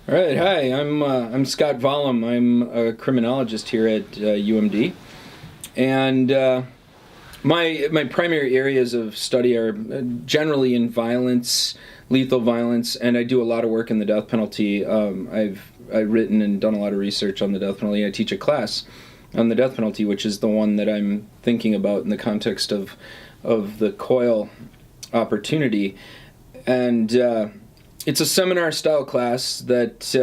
All right, hi. I'm Scott Vollum. I'm a criminologist here at UMD, and my primary areas of study are generally in violence, lethal violence, and I do a lot of work in the death penalty. I've written and done a lot of research on the death penalty. I teach a class on the death penalty, which is the one that I'm thinking about in the context of the COIL opportunity, and it's a seminar-style class that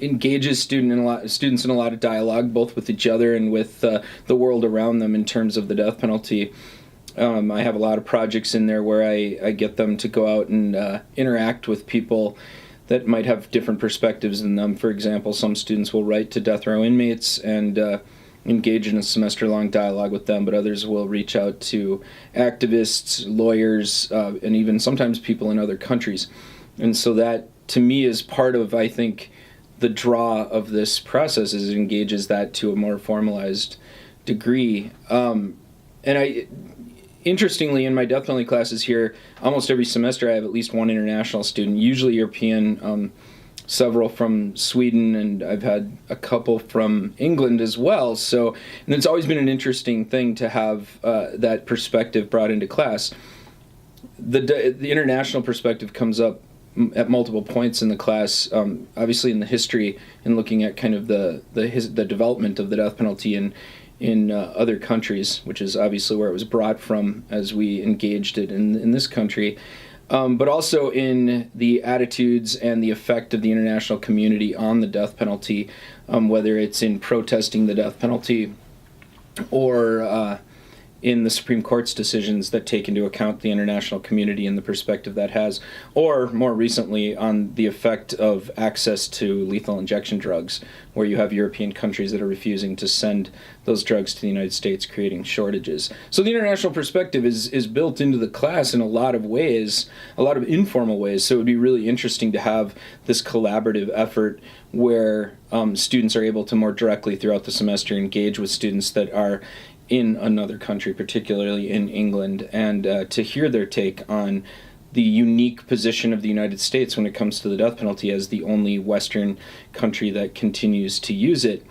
engages students in a lot of dialogue, both with each other and with the world around them in terms of the death penalty. I have a lot of projects in there where I get them to go out and interact with people that might have different perspectives than them. For example, some students will write to death row inmates and engage in a semester-long dialogue with them, but others will reach out to activists, lawyers, and even sometimes people in other countries. And so that, to me, is part of, I think, the draw of this process, is it engages that to a more formalized degree. Interestingly, in my death penalty classes here, almost every semester I have at least one international student, usually European, several from Sweden, and I've had a couple from England as well. So, and it's always been an interesting thing to have that perspective brought into class. The international perspective comes up at multiple points in the class, obviously in the history, and looking at kind of the development of the death penalty in other countries, which is obviously where it was brought from as we engaged it in this country, but also in the attitudes and the effect of the international community on the death penalty, whether it's in protesting the death penalty or in the Supreme Court's decisions that take into account the international community and the perspective that has, or more recently on the effect of access to lethal injection drugs, where you have European countries that are refusing to send those drugs to the United States, creating shortages. So the international perspective is built into the class in a lot of ways, a lot of informal ways, so it would be really interesting to have this collaborative effort where students are able to more directly throughout the semester engage with students that are in another country, particularly in England, and to hear their take on the unique position of the United States when it comes to the death penalty as the only Western country that continues to use it.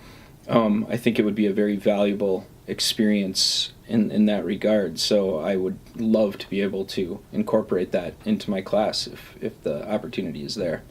I think it would be a very valuable experience in that regard. So I would love to be able to incorporate that into my class if the opportunity is there.